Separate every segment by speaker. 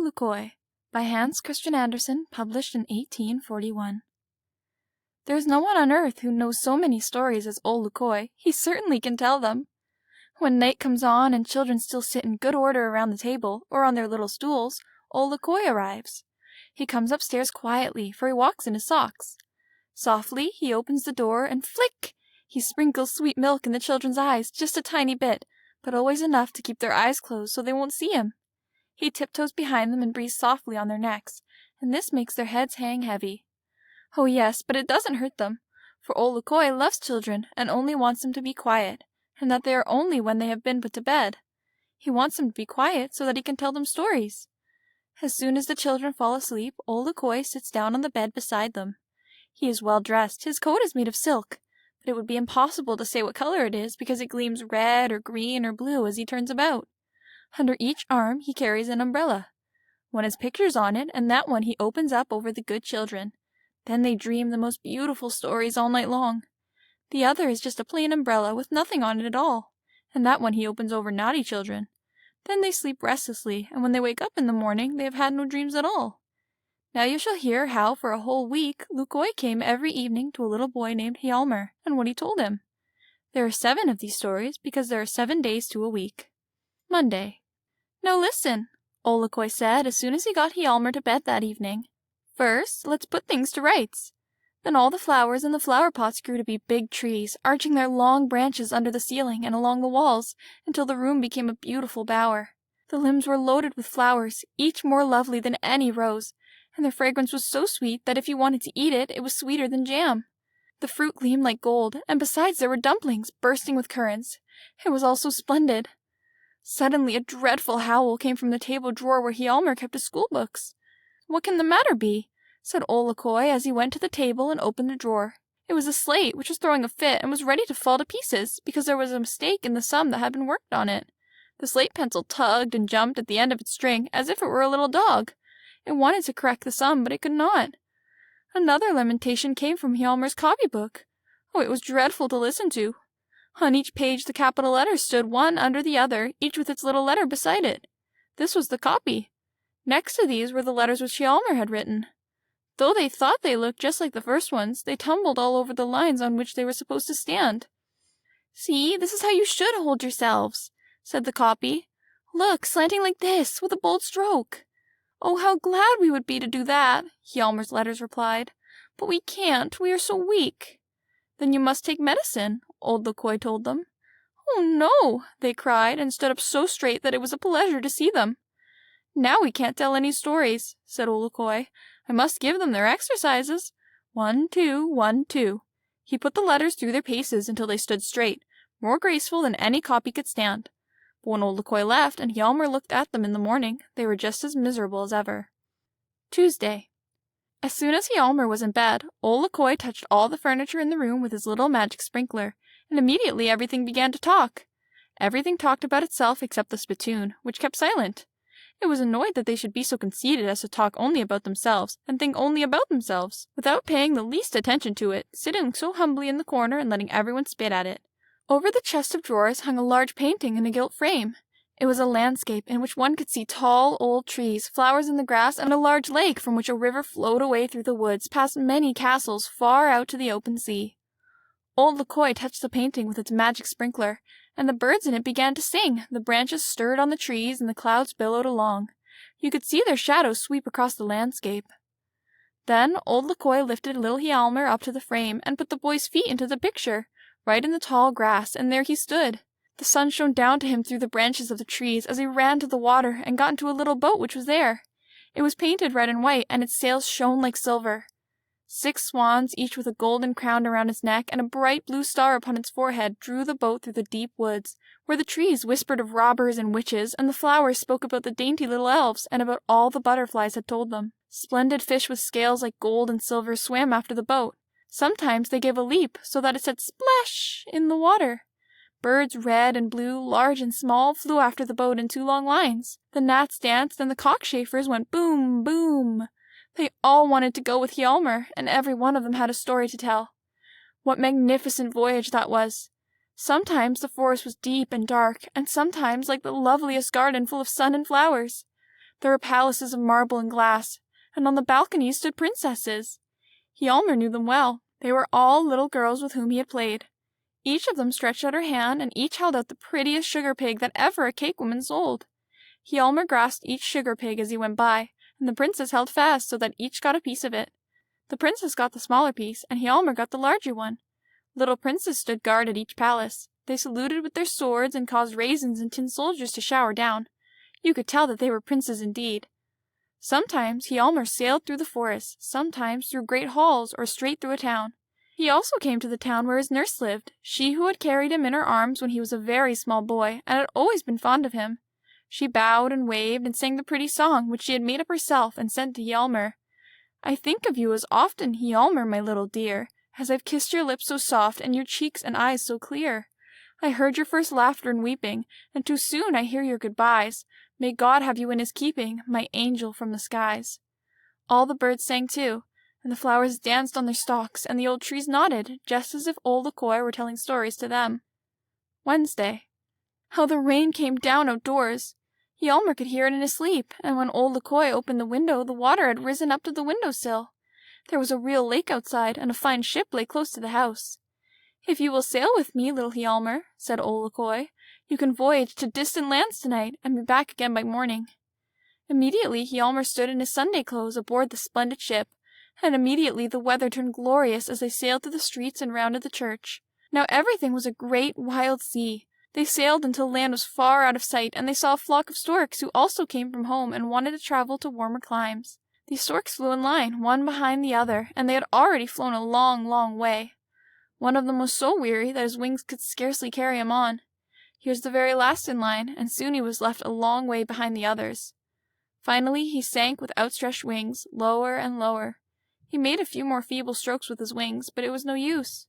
Speaker 1: Ole Lukoie by Hans Christian Andersen, published in 1841. There is no one on earth who knows so many stories as Ole Lukoie. He certainly can tell them. When night comes on and children still sit in good order around the table or on their little stools, Ole Lukoie arrives. He comes upstairs quietly, for he walks in his socks. Softly he opens the door, and flick! He sprinkles sweet milk in the children's eyes, just a tiny bit, but always enough to keep their eyes closed so they won't see him. He tiptoes behind them and breathes softly on their necks, and this makes their heads hang heavy. Oh yes, but it doesn't hurt them, for Ole Lukoie loves children and only wants them to be quiet, and that they are only when they have been put to bed. He wants them to be quiet so that he can tell them stories. As soon as the children fall asleep, Ole Lukoie sits down on the bed beside them. He is well dressed. His coat is made of silk, but it would be impossible to say what color it is because it gleams red or green or blue as he turns about. Under each arm he carries an umbrella. One has pictures on it, and that one he opens up over the good children. Then they dream the most beautiful stories all night long. The other is just a plain umbrella with nothing on it at all, and that one he opens over naughty children. Then they sleep restlessly, and when they wake up in the morning they have had no dreams at all. Now you shall hear how for a whole week Lukoie came every evening to a little boy named Hjalmar, and what he told him. There are 7 of these stories, because there are 7 days to a week. Monday. Now listen, Ole Lukoie said as soon as he got Hjalmar to bed that evening. First, let's put things to rights. Then all the flowers in the flower pots grew to be big trees, arching their long branches under the ceiling and along the walls, until the room became a beautiful bower. The limbs were loaded with flowers, each more lovely than any rose, and their fragrance was so sweet that if you wanted to eat it, it was sweeter than jam. The fruit gleamed like gold, and besides there were dumplings bursting with currants. It was all so splendid. Suddenly a dreadful howl came from the table drawer where Hjalmar kept his school books. "What can the matter be?" said Ole Lukoie as he went to the table and opened the drawer. It was a slate which was throwing a fit and was ready to fall to pieces because there was a mistake in the sum that had been worked on it. The slate pencil tugged and jumped at the end of its string as if it were a little dog. It wanted to correct the sum, but it could not. Another lamentation came from Hjalmar's copybook. Oh, it was dreadful to listen to. On each page the capital letters stood one under the other, each with its little letter beside it. This was the copy. Next to these were the letters which Hjalmar had written. Though they thought they looked just like the first ones, they tumbled all over the lines on which they were supposed to stand. "See, this is how you should hold yourselves," said the copy. "Look, slanting like this, with a bold stroke." "Oh, how glad we would be to do that," Hjalmar's letters replied. "But we can't, we are so weak." "Then you must take medicine," Ole Lukoie told them. "Oh, no," they cried, and stood up so straight that it was a pleasure to see them. "Now we can't tell any stories," said Ole Lukoie. "I must give them their exercises. 1, 2, 1, 2. He put the letters through their paces until they stood straight, more graceful than any copy could stand. But when Ole Lukoie left and Hjalmar looked at them in the morning, they were just as miserable as ever. Tuesday. As soon as Hjalmar was in bed, Ole Lukoie touched all the furniture in the room with his little magic sprinkler, and immediately everything began to talk. Everything talked about itself except the spittoon, which kept silent. It was annoyed that they should be so conceited as to talk only about themselves, and think only about themselves, without paying the least attention to it, sitting so humbly in the corner and letting everyone spit at it. Over the chest of drawers hung a large painting in a gilt frame. It was a landscape in which one could see tall, old trees, flowers in the grass, and a large lake from which a river flowed away through the woods, past many castles, far out to the open sea. Ole Lukoie touched the painting with its magic sprinkler, and the birds in it began to sing, the branches stirred on the trees, and the clouds billowed along. You could see their shadows sweep across the landscape. Then Ole Lukoie lifted little Hjalmar up to the frame, and put the boy's feet into the picture, right in the tall grass, and there he stood. The sun shone down to him through the branches of the trees as he ran to the water and got into a little boat which was there. It was painted red and white, and its sails shone like silver. 6 swans, each with a golden crown around its neck and a bright blue star upon its forehead, drew the boat through the deep woods, where the trees whispered of robbers and witches, and the flowers spoke about the dainty little elves and about all the butterflies had told them. Splendid fish with scales like gold and silver swam after the boat. Sometimes they gave a leap, so that it said splash in the water. Birds red and blue, large and small, flew after the boat in 2 long lines. The gnats danced, and the cockchafers went boom, boom. They all wanted to go with Hjalmar, and every one of them had a story to tell. What magnificent voyage that was! Sometimes the forest was deep and dark, and sometimes like the loveliest garden full of sun and flowers. There were palaces of marble and glass, and on the balconies stood princesses. Hjalmar knew them well. They were all little girls with whom he had played. Each of them stretched out her hand, and each held out the prettiest sugar pig that ever a cake woman sold. Hjalmar grasped each sugar pig as he went by, and the princess held fast so that each got a piece of it. The princess got the smaller piece, and Hjalmar got the larger one. Little princes stood guard at each palace. They saluted with their swords and caused raisins and tin soldiers to shower down. You could tell that they were princes indeed. Sometimes Hjalmar sailed through the forest, sometimes through great halls or straight through a town. He also came to the town where his nurse lived, she who had carried him in her arms when he was a very small boy and had always been fond of him. She bowed and waved and sang the pretty song which she had made up herself and sent to Hjalmar. I think of you as often, Hjalmar, my little dear, as I've kissed your lips so soft and your cheeks and eyes so clear. I heard your first laughter and weeping, and too soon I hear your goodbyes. May God have you in his keeping, my angel from the skies. All the birds sang too, and the flowers danced on their stalks, and the old trees nodded, just as if Ole Lukoie were telling stories to them. Wednesday. How the rain came down outdoors! Hjalmar could hear it in his sleep, and when Ole Lukoie opened the window, the water had risen up to the window-sill. There was a real lake outside, and a fine ship lay close to the house. If you will sail with me, little Hjalmar, said Ole Lukoie, you can voyage to distant lands tonight, and be back again by morning. Immediately Hjalmar stood in his Sunday clothes aboard the splendid ship, and immediately the weather turned glorious as they sailed through the streets and rounded the church. Now everything was a great wild sea. They sailed until land was far out of sight, and they saw a flock of storks who also came from home and wanted to travel to warmer climes. These storks flew in line, one behind the other, and they had already flown a long, long way. One of them was so weary that his wings could scarcely carry him on. He was the very last in line, and soon he was left a long way behind the others. Finally he sank with outstretched wings, lower and lower. He made a few more feeble strokes with his wings, but it was no use.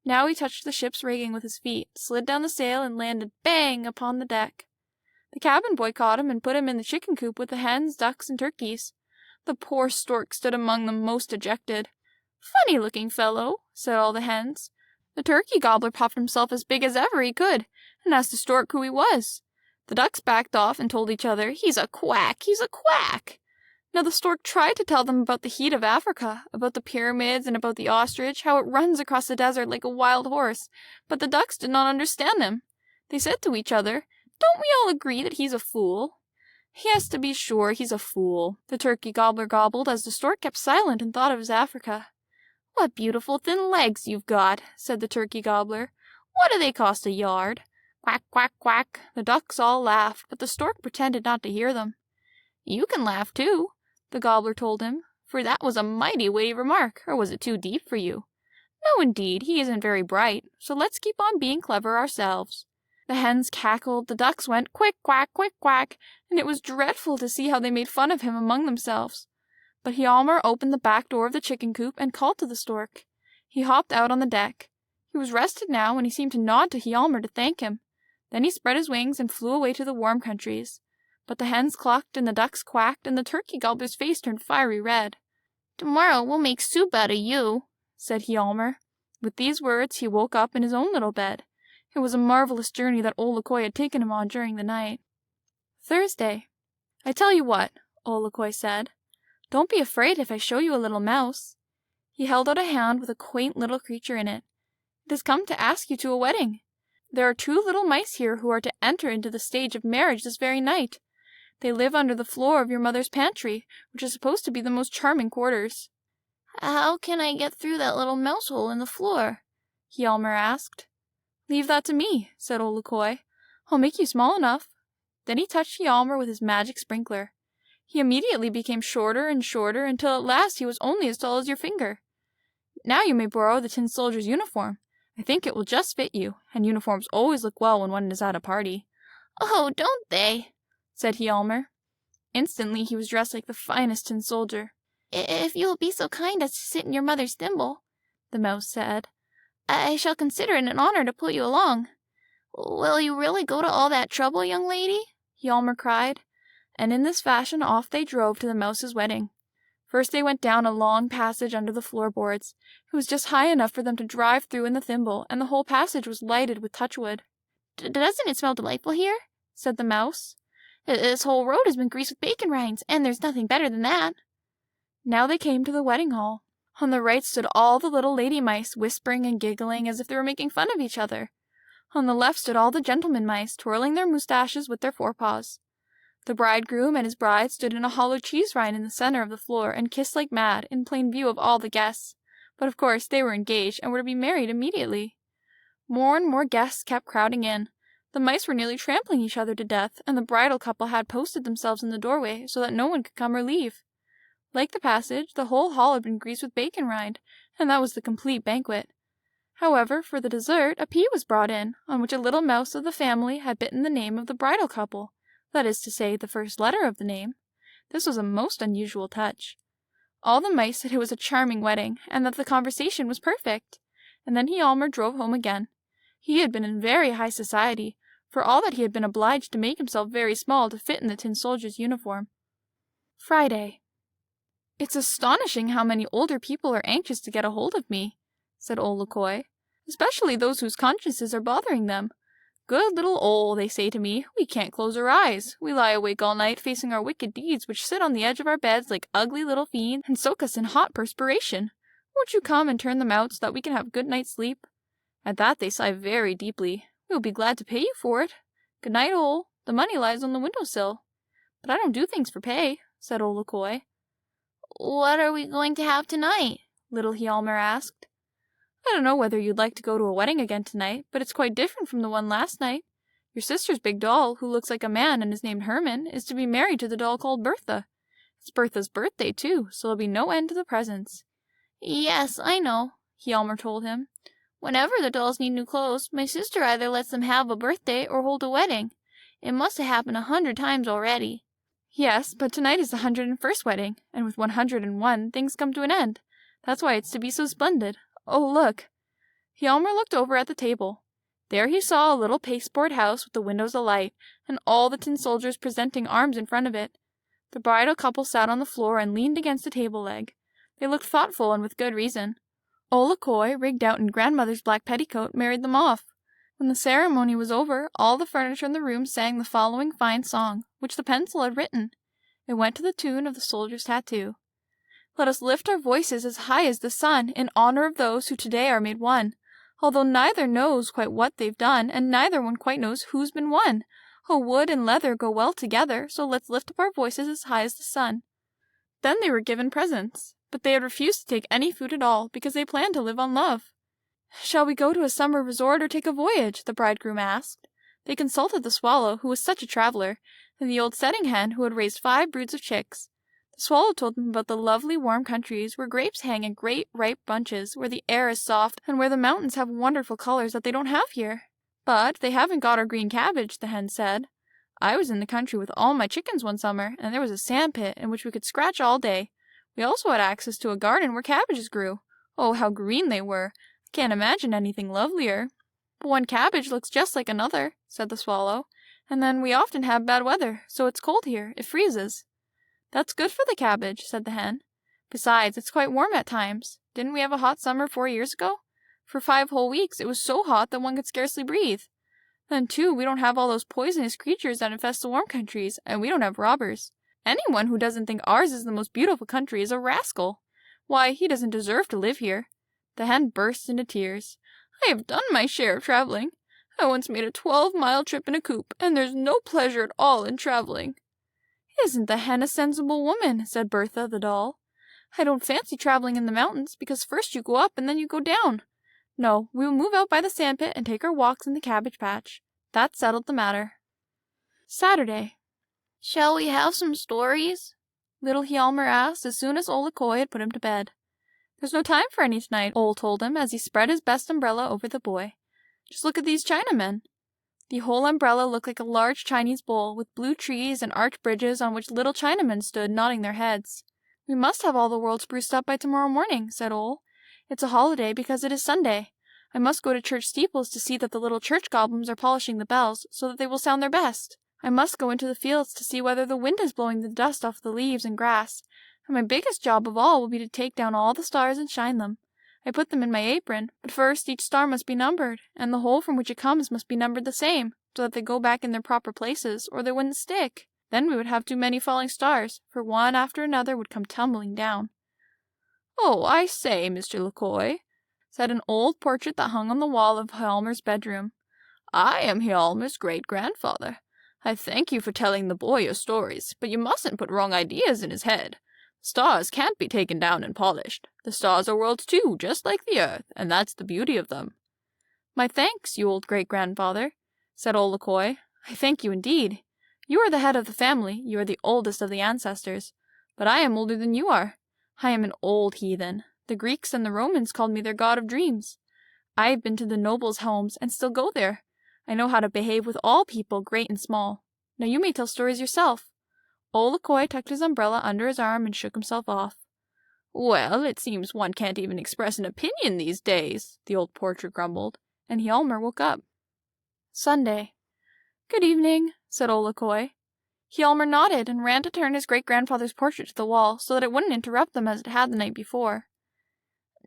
Speaker 1: Now he touched the ship's rigging with his feet, slid down the sail, and landed bang upon the deck. The cabin boy caught him and put him in the chicken coop with the hens, ducks, and turkeys. The poor stork stood among them most dejected. "Funny-looking fellow," said all the hens. The turkey gobbler puffed himself as big as ever he could, and asked the stork who he was. The ducks backed off and told each other, "He's a quack, he's a quack." Now the stork tried to tell them about the heat of Africa, about the pyramids, and about the ostrich, how it runs across the desert like a wild horse, but the ducks did not understand him. They said to each other, "Don't we all agree that he's a fool?" "Yes, to be sure, he's a fool," the turkey gobbler gobbled as the stork kept silent and thought of his Africa. "What beautiful thin legs you've got," said the turkey gobbler. "What do they cost a yard?" Quack, quack, quack. The ducks all laughed, but the stork pretended not to hear them. "You can laugh too," the gobbler told him, "for that was a mighty witty remark, or was it too deep for you? No, indeed, he isn't very bright, so let's keep on being clever ourselves." The hens cackled, the ducks went quick, quack, and it was dreadful to see how they made fun of him among themselves. But Hjalmar opened the back door of the chicken coop and called to the stork. He hopped out on the deck. He was rested now, and he seemed to nod to Hjalmar to thank him. Then he spread his wings and flew away to the warm countries. But the hens clucked, and the ducks quacked, and the turkey gobbler's face turned fiery red. "Tomorrow we'll make soup out of you," said Hjalmar. With these words he woke up in his own little bed. It was a marvelous journey that Ole Lukoie had taken him on during the night. Thursday. "I tell you what," Ole Lukoie said. "Don't be afraid if I show you a little mouse." He held out a hand with a quaint little creature in it. "It has come to ask you to a wedding. There are 2 little mice here who are to enter into the stage of marriage this very night. They live under the floor of your mother's pantry, which is supposed to be the most charming quarters." "How can I get through that little mouse hole in the floor?" Hjalmar asked. "Leave that to me," said Ole Lukoie. "I'll make you small enough." Then he touched Hjalmar with his magic sprinkler. He immediately became shorter and shorter until at last he was only as tall as your finger. "Now you may borrow the tin soldier's uniform. I think it will just fit you, and uniforms always look well when one is at a party." "Oh, don't they?" said Hjalmar. Instantly he was dressed like the finest tin soldier. "If you will be so kind as to sit in your mother's thimble," the mouse said, "I shall consider it an honor to put you along." "Will you really go to all that trouble, young lady?" Hjalmar cried. And in this fashion off they drove to the mouse's wedding. First they went down a long passage under the floorboards. It was just high enough for them to drive through in the thimble, and the whole passage was lighted with touchwood. "Doesn't it smell delightful here?" said the mouse. This whole road has been greased with bacon rinds, and there's nothing better than that." Now they came to the wedding hall. On the right stood all the little lady mice, whispering and giggling as if they were making fun of each other. On the left stood all the gentleman mice, twirling their moustaches with their forepaws. The bridegroom and his bride stood in a hollow cheese rind in the center of the floor and kissed like mad, in plain view of all the guests. But of course they were engaged and were to be married immediately. More and more guests kept crowding in. The mice were nearly trampling each other to death, and the bridal couple had posted themselves in the doorway so that no one could come or leave. Like the passage, the whole hall had been greased with bacon rind, and that was the complete banquet. However, for the dessert, a pea was brought in, on which a little mouse of the family had bitten the name of the bridal couple, that is to say, the first letter of the name. This was a most unusual touch. All the mice said it was a charming wedding, and that the conversation was perfect. And then Hjalmar drove home again. He had been in very high society, for all that he had been obliged to make himself very small to fit in the tin soldier's uniform. Friday. "It's astonishing how many older people are anxious to get a hold of me," said Ole Lukoie, "especially those whose consciences are bothering them. 'Good little Ole,' they say to me, 'we can't close our eyes. We lie awake all night facing our wicked deeds which sit on the edge of our beds like ugly little fiends and soak us in hot perspiration. Won't you come and turn them out so that we can have a good night's sleep?' At that they sigh very deeply. 'We will be glad to pay you for it. Good night, Ole. The money lies on the window-sill.' But I don't do things for pay," said Ole Lukoie. "What are we going to have tonight?" little Hjalmar asked. "I don't know whether you'd like to go to a wedding again tonight, but it's quite different from the one last night. Your sister's big doll, who looks like a man and is named Herman, is to be married to the doll called Bertha. It's Bertha's birthday, too, so there'll be no end to the presents." "Yes, I know," Hjalmar told him. "Whenever the dolls need new clothes, my sister either lets them have a birthday or hold a wedding. It must have happened 100 times already." "Yes, but tonight is the 101st wedding, and with 101 things come to an end. That's why it's to be so splendid. Oh, look!" Hjalmar looked over at the table. There he saw a little pasteboard house with the windows alight, and all the tin soldiers presenting arms in front of it. The bridal couple sat on the floor and leaned against a table leg. They looked thoughtful, and with good reason. Ole Lukoie, rigged out in grandmother's black petticoat, married them off. When the ceremony was over, all the furniture in the room sang the following fine song, which the pencil had written. It went to the tune of the soldier's tattoo. "Let us lift our voices as high as the sun, in honor of those who today are made one. Although neither knows quite what they've done, and neither one quite knows who's been won. Oh, wood and leather go well together, so let's lift up our voices as high as the sun." Then they were given presents, but they had refused to take any food at all, because they planned to live on love. "Shall we go to a summer resort or take a voyage?" the bridegroom asked. They consulted the swallow, who was such a traveler, and the old setting hen, who had raised 5 broods of chicks. The swallow told them about the lovely warm countries where grapes hang in great ripe bunches, where the air is soft, and where the mountains have wonderful colors that they don't have here. "But they haven't got our green cabbage," the hen said. "I was in the country with all my chickens one summer, and there was a sand pit in which we could scratch all day. We also had access to a garden where cabbages grew. Oh, how green they were! I can't imagine anything lovelier." "But one cabbage looks just like another," said the swallow. "And then we often have bad weather, so it's cold here, it freezes." "That's good for the cabbage," said the hen. "Besides, it's quite warm at times. Didn't we have a hot summer 4 years ago? For 5 whole weeks it was so hot that one could scarcely breathe. Then, too, we don't have all those poisonous creatures that infest the warm countries, and we don't have robbers. Anyone who doesn't think ours is the most beautiful country is a rascal. Why, he doesn't deserve to live here." The hen burst into tears. "I have done my share of traveling. I once made a 12-mile trip in a coop, and there's no pleasure at all in traveling." "Isn't the hen a sensible woman?" said Bertha, the doll. "I don't fancy traveling in the mountains, because first you go up and then you go down. No, we will move out by the sandpit and take our walks in the cabbage patch. That settled the matter." Saturday. "Shall we have some stories?" little Hjalmar asked as soon as Ole Lukoie had put him to bed. "There's no time for any tonight," Ole told him as he spread his best umbrella over the boy. "Just look at these Chinamen." The whole umbrella looked like a large Chinese bowl, with blue trees and arched bridges on which little Chinamen stood nodding their heads. "We must have all the world spruced up by tomorrow morning," said Ole. "It's a holiday because it is Sunday. I must go to church steeples to see that the little church goblins are polishing the bells, so that they will sound their best. I must go into the fields to see whether the wind is blowing the dust off the leaves and grass. And my biggest job of all will be to take down all the stars and shine them. I put them in my apron, but first each star must be numbered, and the hole from which it comes must be numbered the same, so that they go back in their proper places, or they wouldn't stick. Then we would have too many falling stars, for one after another would come tumbling down. "Oh, I say, Mr. Lukoie," said an old portrait that hung on the wall of Hjalmar's bedroom. "I am Hjalmar's great-grandfather. I thank you for telling the boy your stories, but you mustn't put wrong ideas in his head. Stars can't be taken down and polished. The stars are worlds too, just like the earth, and that's the beauty of them." "My thanks, you old great-grandfather," said Ole Lukoie. "I thank you indeed. You are the head of the family, you are the oldest of the ancestors. But I am older than you are. I am an old heathen. The Greeks and the Romans called me their god of dreams. I have been to the nobles' homes, and still go there. I know how to behave with all people, great and small. Now you may tell stories yourself." Ole Lukoie tucked his umbrella under his arm and shook himself off. "Well, it seems one can't even express an opinion these days," the old portrait grumbled, and Hjalmar woke up. Sunday. "Good evening," said Ole Lukoie. Hjalmar nodded and ran to turn his great-grandfather's portrait to the wall so that it wouldn't interrupt them as it had the night before.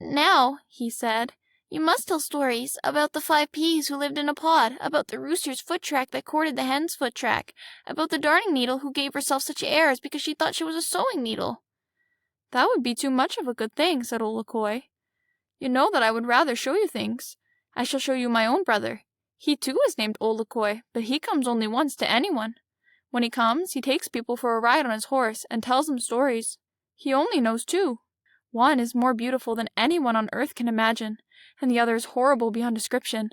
Speaker 1: "Now," he said, "you must tell stories about the 5 peas who lived in a pod, about the rooster's foot track that courted the hen's foot track, about the darning needle who gave herself such airs because she thought she was a sewing needle." "That would be too much of a good thing," said Ole Lukoie. "You know that I would rather show you things. I shall show you my own brother. He too is named Ole Lukoie, but he comes only once to anyone. When he comes, he takes people for a ride on his horse and tells them stories. He only knows 2. One is more beautiful than anyone on earth can imagine, and the other is horrible beyond description."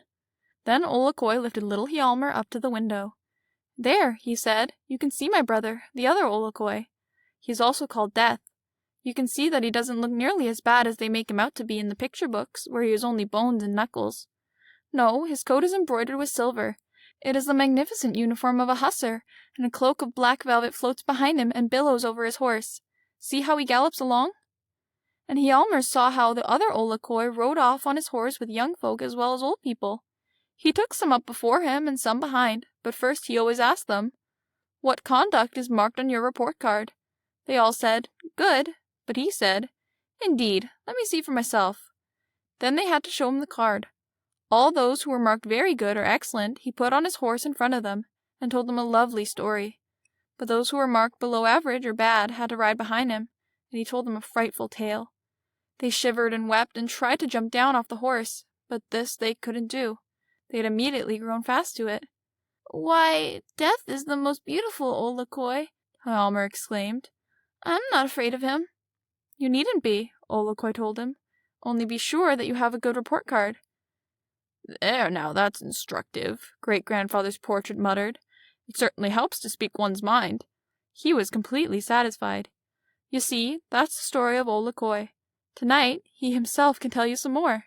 Speaker 1: Then Ole Lukoie lifted little Hjalmar up to the window. "There," he said, "you can see my brother, the other Ole Lukoie. He is also called Death. You can see that he doesn't look nearly as bad as they make him out to be in the picture books, where he is only bones and knuckles. No, his coat is embroidered with silver. It is the magnificent uniform of a hussar, and a cloak of black velvet floats behind him and billows over his horse. See how he gallops along?" And Hjalmar saw how the other Ole Lukoie rode off on his horse with young folk as well as old people. He took some up before him and some behind, but first he always asked them, "What conduct is marked on your report card?" They all said, "Good," but he said, "Indeed, let me see for myself." Then they had to show him the card. All those who were marked very good or excellent he put on his horse in front of them, and told them a lovely story. But those who were marked below average or bad had to ride behind him, and he told them a frightful tale. They shivered and wept and tried to jump down off the horse, but this they couldn't do. They had immediately grown fast to it. "Why, Death is the most beautiful, Ole Lukoie," Hjalmar exclaimed. "I'm not afraid of him." "You needn't be," Ole Lukoie told him. "Only be sure that you have a good report card." "There, now that's instructive," great-grandfather's portrait muttered. "It certainly helps to speak one's mind." He was completely satisfied. You see, that's the story of Ole Lukoie. Tonight, he himself can tell you some more.